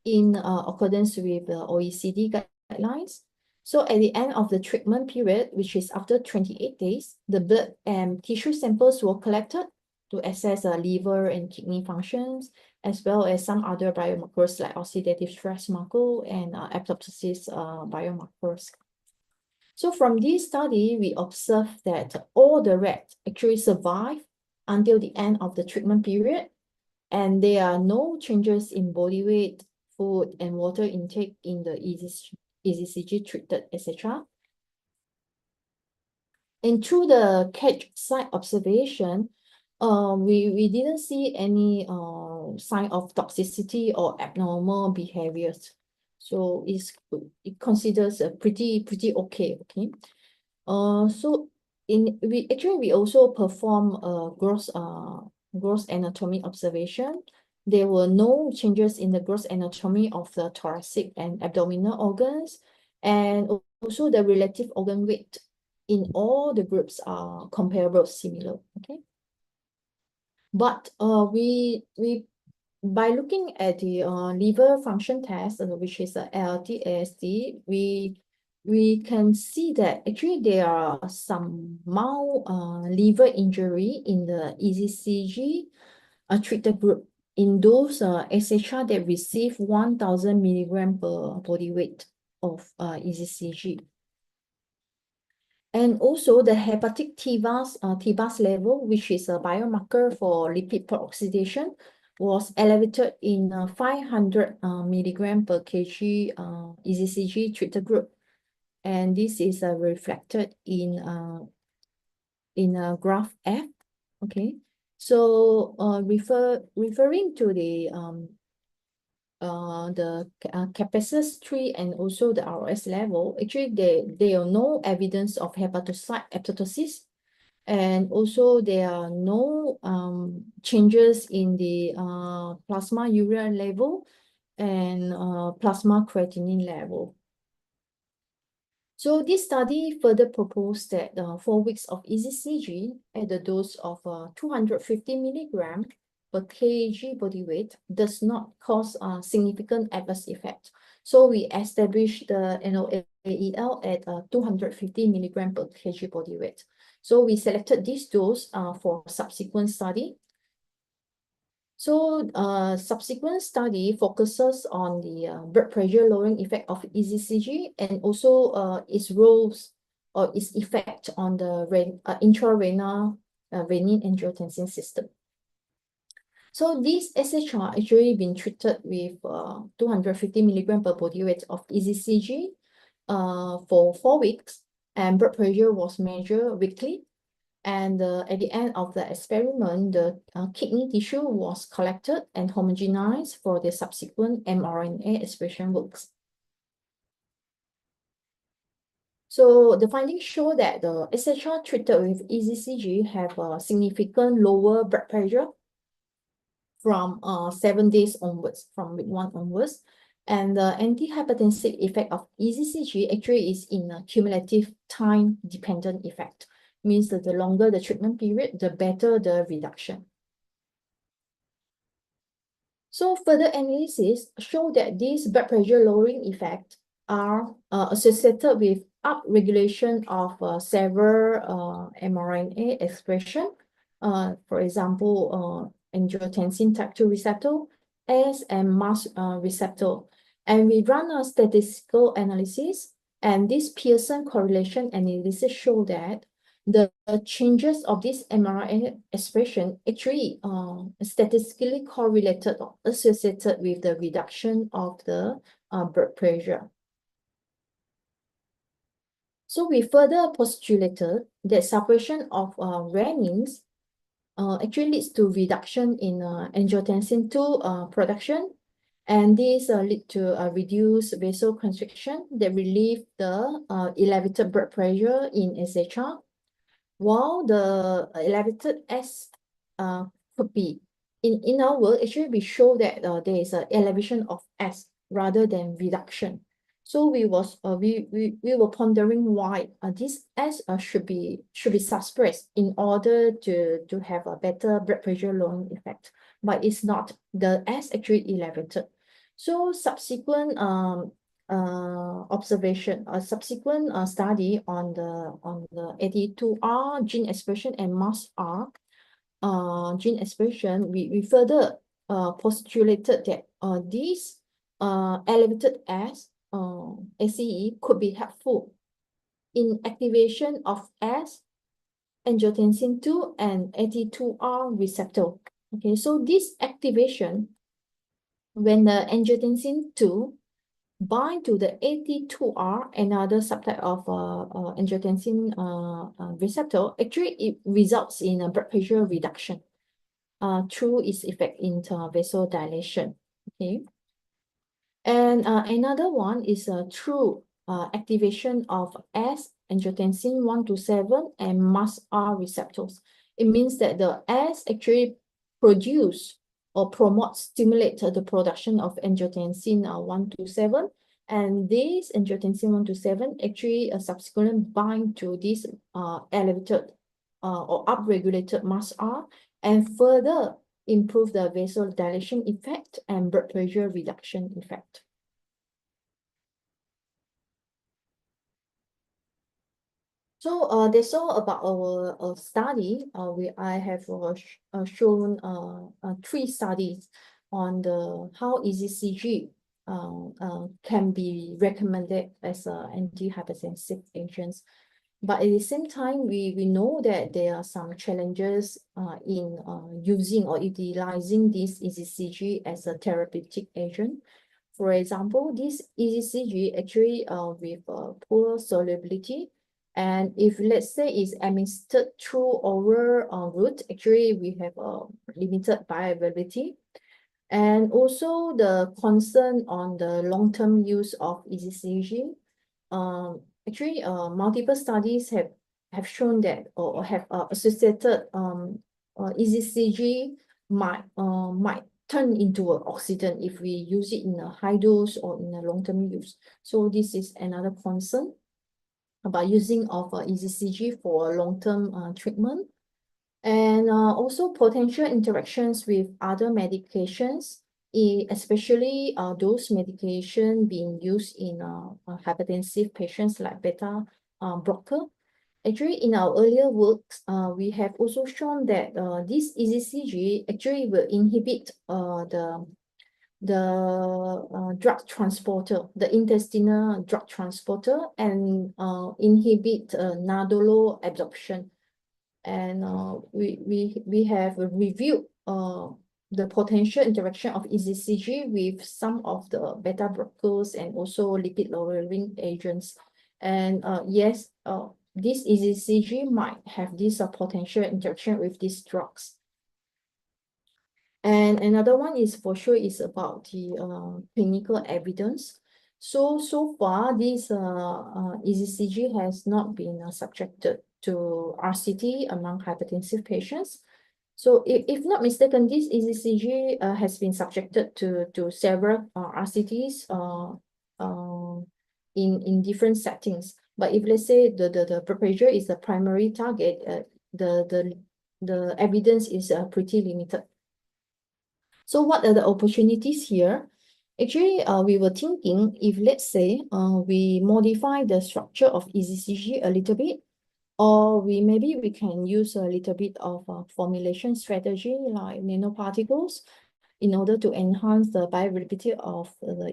in accordance with the OECD guidelines. So at the end of the treatment period, which is after 28 days, the blood and tissue samples were collected to assess liver and kidney functions, as well as some other biomarkers like oxidative stress marker and apoptosis biomarkers. So from this study, we observed that all the rats actually survived until the end of the treatment period, and there are no changes in body weight, food, and water intake in the EGCG treated, etc. And through the catch site observation, we didn't see any sign of toxicity or abnormal behaviors. So it considers a pretty okay. So we also perform a gross anatomy observation. There were no changes in the gross anatomy of the thoracic and abdominal organs, and also the relative organ weight in all the groups are comparable, similar. Okay. But by looking at the liver function test, which is the ALT/AST, we can see that actually there are some mild liver injury in the EGCG treated group in those SHR that receive 1,000 milligram per body weight of EGCG. And also the hepatic TBAS level, which is a biomarker for lipid peroxidation, was elevated in 500 milligram per kg EGCG treated group. And this is reflected in graph F. Okay, so referring to the Capacitors 3 and also the RAAS level, actually there are no evidence of hepatocyte apoptosis, and also there are no changes in the plasma urea level and plasma creatinine level. So this study further proposed that 4 weeks of EGCG at the dose of 250 milligram per kg body weight does not cause a significant adverse effect. So we established the NOAEL at 250 milligram per kg body weight. So we selected this dose for subsequent study. So subsequent study focuses on the blood pressure lowering effect of EGCG and also its roles or its effect on the intrarenal renin-angiotensin system. So this SHR actually been treated with 250 milligram per body weight of EGCG for 4 weeks, and blood pressure was measured weekly. And at the end of the experiment, the kidney tissue was collected and homogenized for the subsequent mRNA expression works. So the findings show that the SHR treated with EGCG have a significant lower blood pressure from 7 days onwards, from week 1 onwards. And the anti-hypertensive effect of EGCG actually is in a cumulative time-dependent effect. Means that the longer the treatment period, the better the reduction. So further analysis show that these blood pressure lowering effects are associated with upregulation of several mRNA expression. For example, angiotensin type 2 receptor, S and MAS receptor. And we run a statistical analysis, and this Pearson correlation analysis show that the changes of this mRNA expression actually statistically correlated or associated with the reduction of the blood pressure. So we further postulated that suppression of renins actually leads to reduction in angiotensin 2 production, and this lead to a reduced vasoconstriction that relieve the elevated blood pressure in SHR. While the elevated S could be, in our work, actually we show that there is an elevation of S rather than reduction. So we were pondering why this S should be suppressed in order to have a better blood pressure lowering effect, but it's not. The S actually elevated. So subsequent observation, a subsequent study on the AT2R gene expression and MAS-R gene expression, we further postulated that these elevated SCE could be helpful in activation of angiotensin 2 and AT2R receptor. Okay, so this activation, when the angiotensin 2 bind to the AT2R, another subtype of angiotensin receptor, actually it results in a blood pressure reduction through its effect in vasodilation. Okay, and another one is through activation of angiotensin 1 to 7 and MAS-R receptors. It means that the actually produce or stimulate the production of angiotensin 1 to 7, and this angiotensin 1 to 7 actually subsequently bind to this elevated or upregulated MAS-R and further improve the vasodilation effect and blood pressure reduction effect. So that's all about our study. I have shown 3 studies on how EGCG can be recommended as anti-hypertensive agents. But at the same time, we know that there are some challenges in using or utilizing this EGCG as a therapeutic agent. For example, this EGCG actually with poor solubility. And if, let's say, it's administered through oral route, actually we have a limited bioavailability. And also the concern on the long-term use of EGCG. Actually, multiple studies have shown that or have associated EGCG might turn into an oxidant if we use it in a high dose or in a long-term use. So this is another concern about using of EGCG for long-term treatment. And also potential interactions with other medications, especially those medications being used in hypertensive patients like beta blocker. Actually, in our earlier works, we have also shown that this EGCG actually will inhibit the drug transporter, the intestinal drug transporter, and inhibit nodular absorption. And we have reviewed the potential interaction of EGCG with some of the beta blockers and also lipid lowering agents. And yes, this EGCG might have this potential interaction with these drugs. And another one is for sure is about the clinical evidence. So far, this EGCG has not been subjected to RCT among hypertensive patients. So if not mistaken, this EGCG has been subjected to several RCTs in different settings. But if, let's say, the blood pressure is the primary target, the evidence is pretty limited. So what are the opportunities here? Actually, we were thinking if, let's say, we modify the structure of EGCG a little bit, or maybe we can use a little bit of formulation strategy like nanoparticles in order to enhance the bioavailability of the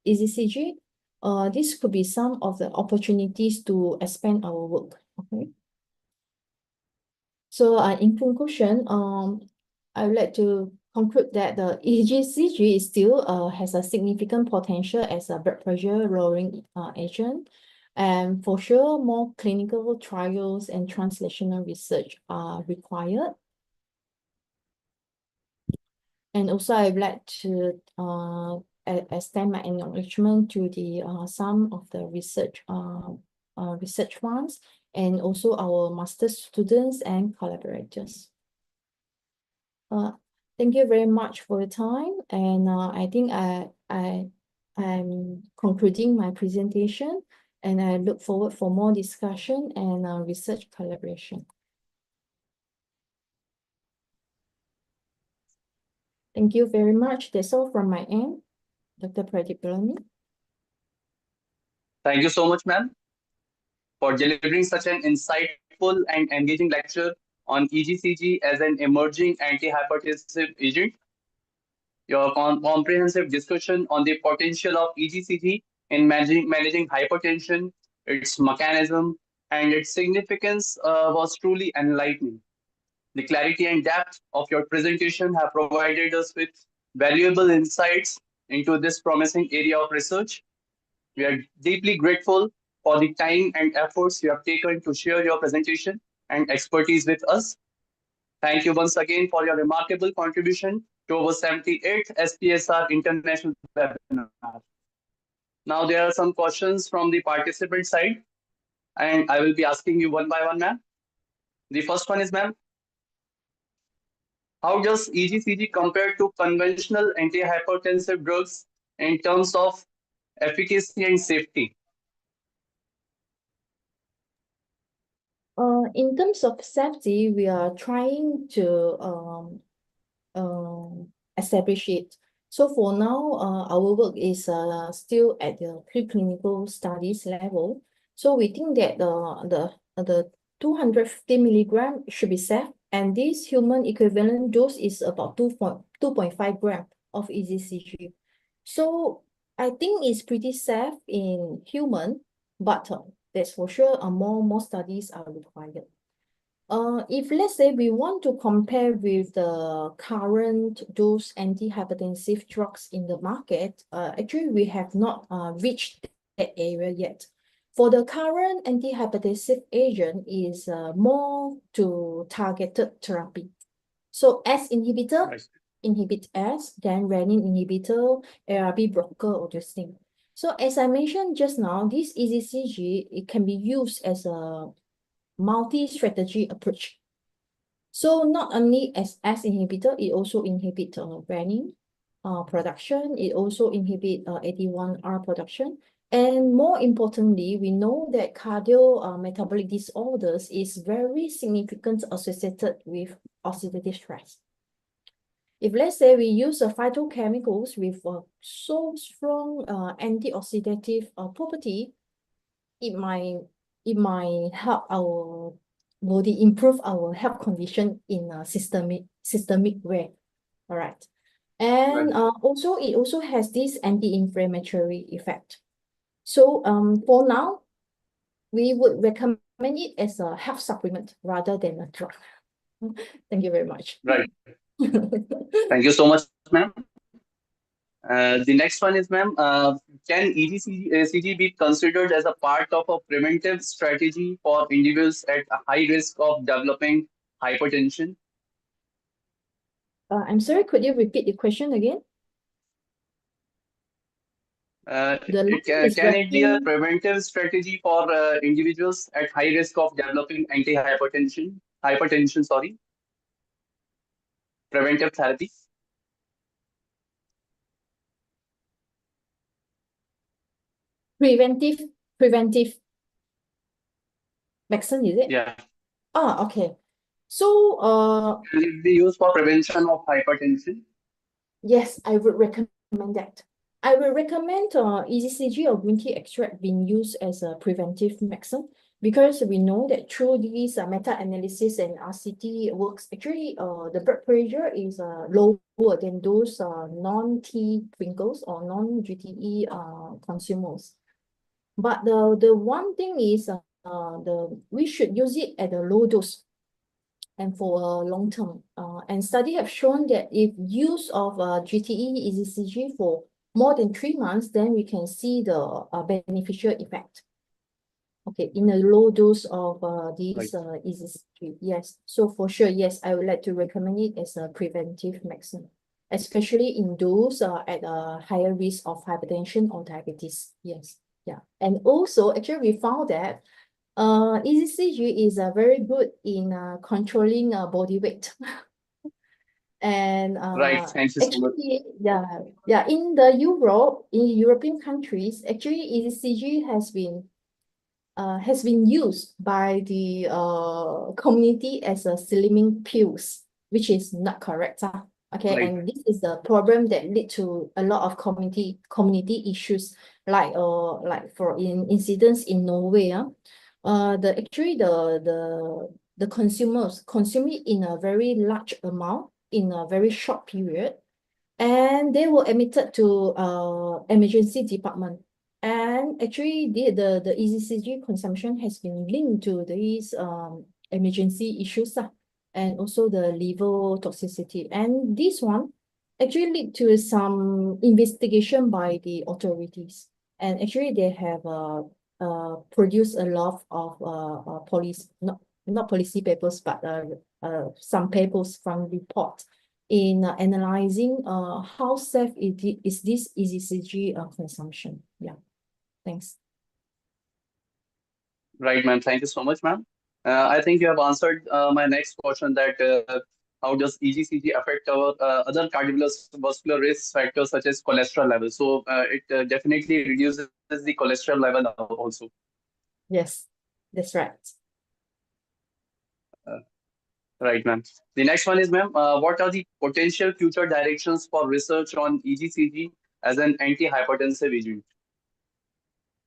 EGCG. This could be some of the opportunities to expand our work. Okay. So in conclusion, I would like to conclude that the EGCG still has a significant potential as a blood pressure lowering agent. And for sure, more clinical trials and translational research are required. And also, I would like to extend my acknowledgement to the some of the research funds and also our master's students and collaborators. Thank you very much for your time, and I think I I'm concluding my presentation, and I look forward for more discussion and research collaboration. Thank you very much. That's all from my end, Dr. Pradeep Bulani. Thank you so much, ma'am, for delivering such an insightful and engaging lecture on EGCG as an emerging antihypertensive agent. Your comprehensive discussion on the potential of EGCG in managing hypertension, its mechanism, and its significance was truly enlightening. The clarity and depth of your presentation have provided us with valuable insights into this promising area of research. We are deeply grateful for the time and efforts you have taken to share your presentation and expertise with us. Thank you once again for your remarkable contribution to our 78th SPSR International Webinar. Now there are some questions from the participant side, and I will be asking you one by one, ma'am. The first one is, ma'am, how does EGCG compare to conventional antihypertensive drugs in terms of efficacy and safety? In terms of safety, we are trying to establish it. So for now, our work is still at the preclinical studies level. So we think that the 250 milligram should be safe, and this human equivalent dose is about 2.5 gram of EGCG. So I think it's pretty safe in human, but that's for sure more studies are required. If let's say we want to compare with the current those antihypertensive drugs in the market, actually we have not reached that area yet. For the current antihypertensive agent is more to targeted therapy. So S inhibitor, inhibit S, then renin inhibitor, ARB blocker, or this thing. So as I mentioned just now, this EGCG, it can be used as a multi-strategy approach. So not only as S inhibitor, it also inhibits renin production. It also inhibits AD1R production. And more importantly, we know that cardiometabolic disorders is very significant associated with oxidative stress. If let's say we use phytochemicals with so strong antioxidative property, it might help our body improve our health condition in a systemic way. All right. And also it also has this anti-inflammatory effect. So for now, we would recommend it as a health supplement rather than a drug. Thank you very much. Right. Thank you so much, ma'am. The next one is, ma'am, can EGCG be considered as a part of a preventive strategy for individuals at a high risk of developing hypertension? I'm sorry, could you repeat the question again? Can it be a preventive strategy for individuals at high risk of developing anti-hypertension? Preventive therapy? Preventive medicine, is it? Yeah. Okay. So Can it be used for prevention of hypertension? yes, I would recommend that. I would recommend EGCG or green tea extract being used as a preventive medicine, because we know that through these meta-analysis and RCT works, actually the blood pressure is lower than those non-T drinkers or non-GTE consumers. But the one thing is we should use it at a low dose and for a long term. And studies have shown that if use of GTE EGCG for more than 3 months, then we can see the beneficial effect. Okay, in a low dose of these EGCG. Yes, so for sure, yes, I would like to recommend it as a preventive medicine, especially in those at a higher risk of hypertension or diabetes. Yes, yeah. And also, actually, we found that EGCG is very good in controlling body weight. And Right. Thank you so much. actually, yeah, in the European countries, actually EGCG has been used by the community as a slimming pills, which is not correct. Okay, Right. and this is the problem that lead to a lot of community issues, like for incidents in Norway. The consumers consume it in a very large amount in a very short period, and they were admitted to emergency department. And actually, the EGCG consumption has been linked to these emergency issues, and also the liver toxicity. And this one actually lead to some investigation by the authorities. And actually, they have produced a lot of policy, not policy papers, but some papers from report in analyzing how safe is this EGCG consumption. Yeah, thanks. Right, ma'am. Thank you so much, ma'am. I think you have answered my next question, that how does EGCG affect our other cardiovascular risk factors such as cholesterol level? So it definitely reduces the cholesterol level also. Yes, that's right. Right, ma'am. The next one is, ma'am, what are the potential future directions for research on EGCG as an anti-hypertensive agent?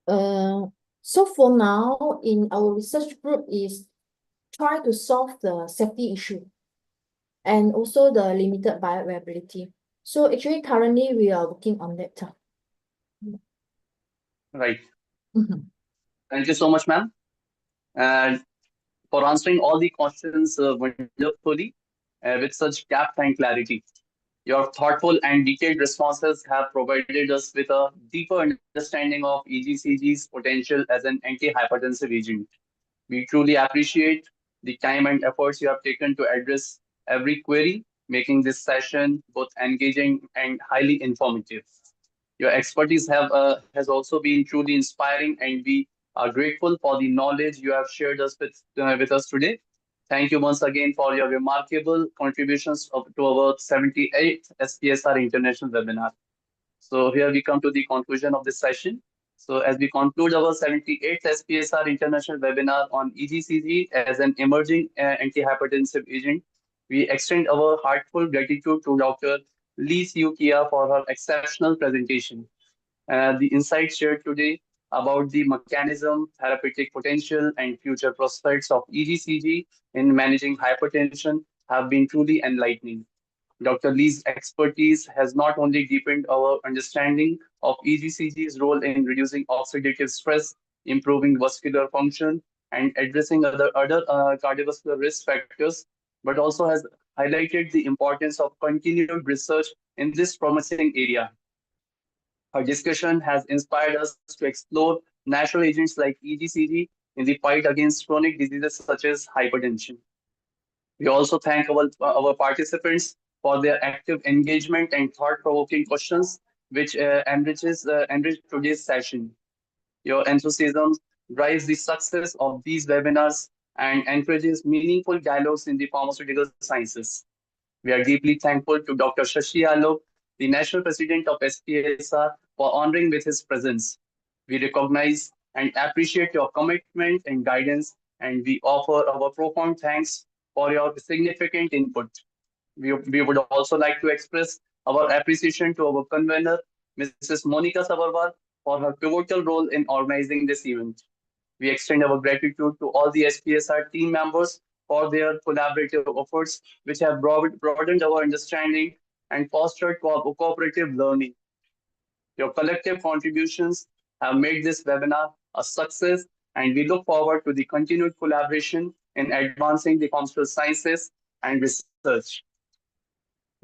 So for now, in our research group is try to solve the safety issue and also the limited bioavailability. So actually, currently we are working on that. Right. Mhm. Thank you so much, ma'am, and for answering all the questions wonderfully with such depth and clarity. Your thoughtful and detailed responses have provided us with a deeper understanding of EGCG's potential as an anti-hypertensive agent. We truly appreciate the time and efforts you have taken to address every query, making this session both engaging and highly informative. Your expertise has also been truly inspiring, and we are grateful for the knowledge you have shared with us today. Thank you once again for your remarkable contributions to our 78th SPSR International Webinar. So here we come to the conclusion of this session. So as we conclude our 78th SPSR International Webinar on EGCG as an emerging antihypertensive agent, we extend our heartfelt gratitude to Dr. Siew Keah for her exceptional presentation. The insights shared today about the mechanism, therapeutic potential, and future prospects of EGCG in managing hypertension have been truly enlightening. Dr. Lee's expertise has not only deepened our understanding of EGCG's role in reducing oxidative stress, improving vascular function, and addressing other cardiovascular risk factors, but also has highlighted the importance of continued research in this promising area. Our discussion has inspired us to explore natural agents like EGCG in the fight against chronic diseases such as hypertension. We also thank our participants for their active engagement and thought-provoking questions, which enrich today's session. Your enthusiasm drives the success of these webinars and encourages meaningful dialogues in the pharmaceutical sciences. We are deeply thankful to Dr. Shashi Alok, the National President of SPSR, for honoring with his presence. We recognize and appreciate your commitment and guidance, and we offer our profound thanks for your significant input. We would also like to express our appreciation to our convener, Mrs. Monika Sabharwal, for her pivotal role in organizing this event. We extend our gratitude to all the SPSR team members for their collaborative efforts, which have broadened our understanding and fostered cooperative learning. Your collective contributions have made this webinar a success, and we look forward to the continued collaboration in advancing the pharmaceutical sciences and research.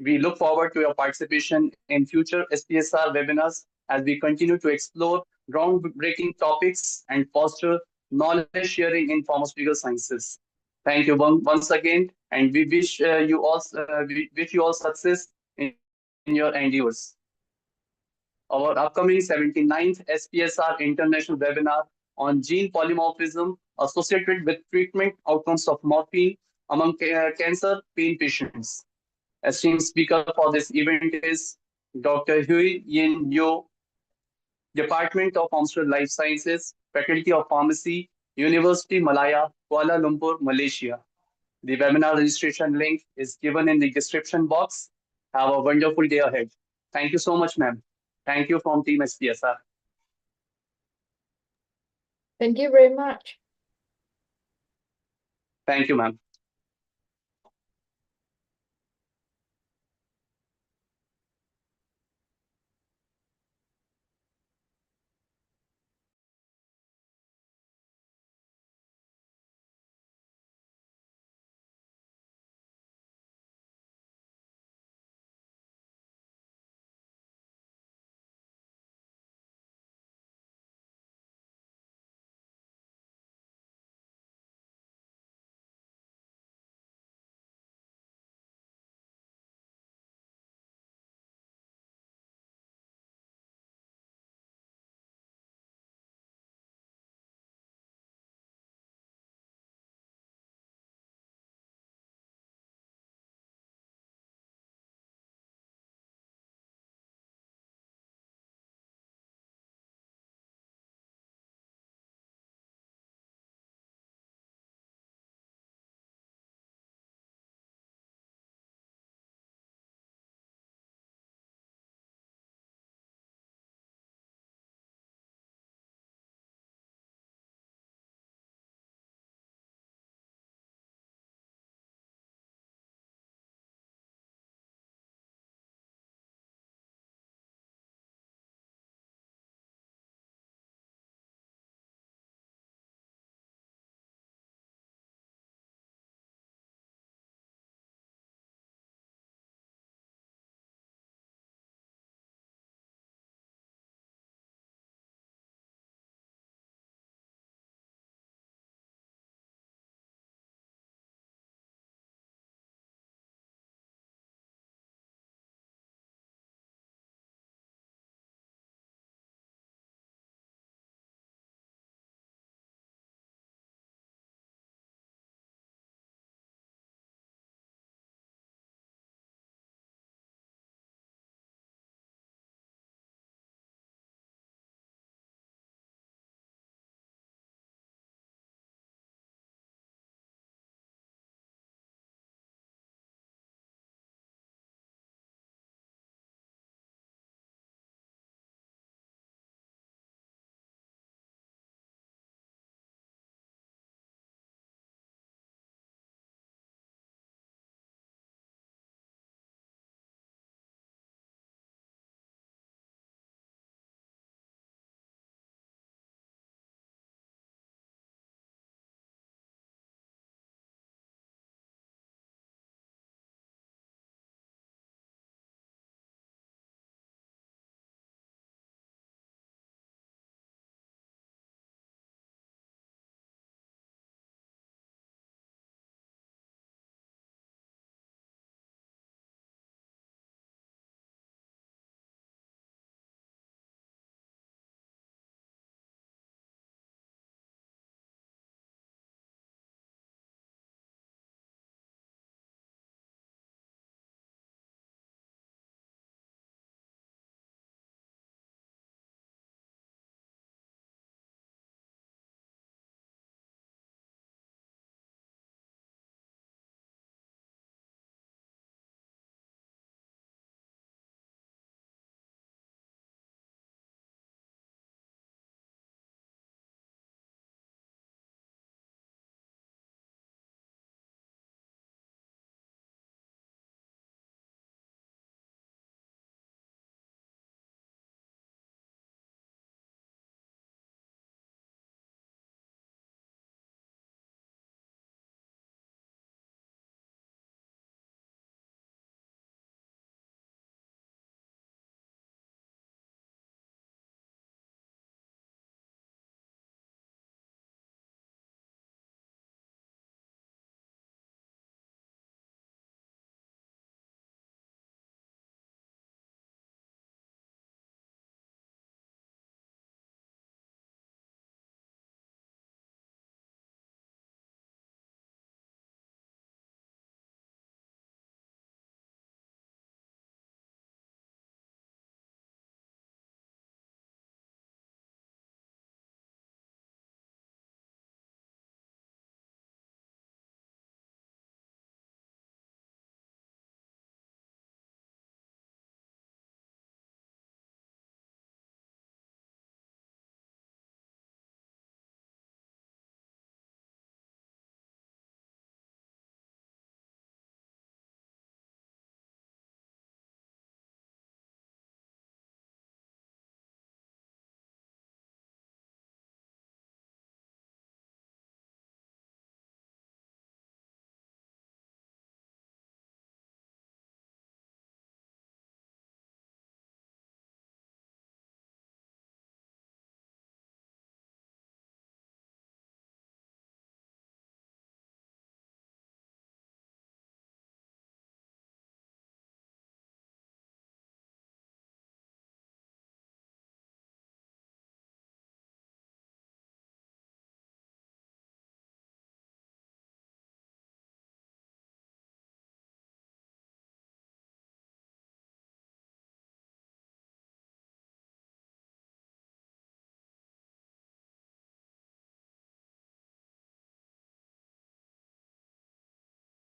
We look forward to your participation in future SPSR webinars as we continue to explore groundbreaking topics and foster knowledge sharing in pharmaceutical sciences. Thank you once again, and we wish you all success in your endeavors. Our upcoming 79th SPSR International Webinar on gene polymorphism associated with treatment outcomes of morphine among cancer pain patients. Esteemed speaker for this event is Dr. Hui Yin Yo, Department of Pharmaceutical Life Sciences, Faculty of Pharmacy, Universiti Malaya, Kuala Lumpur, Malaysia. The webinar registration link is given in the description box. Have a wonderful day ahead. Thank you so much, ma'am. Thank you from Team SPSR. Thank you very much. Thank you, ma'am.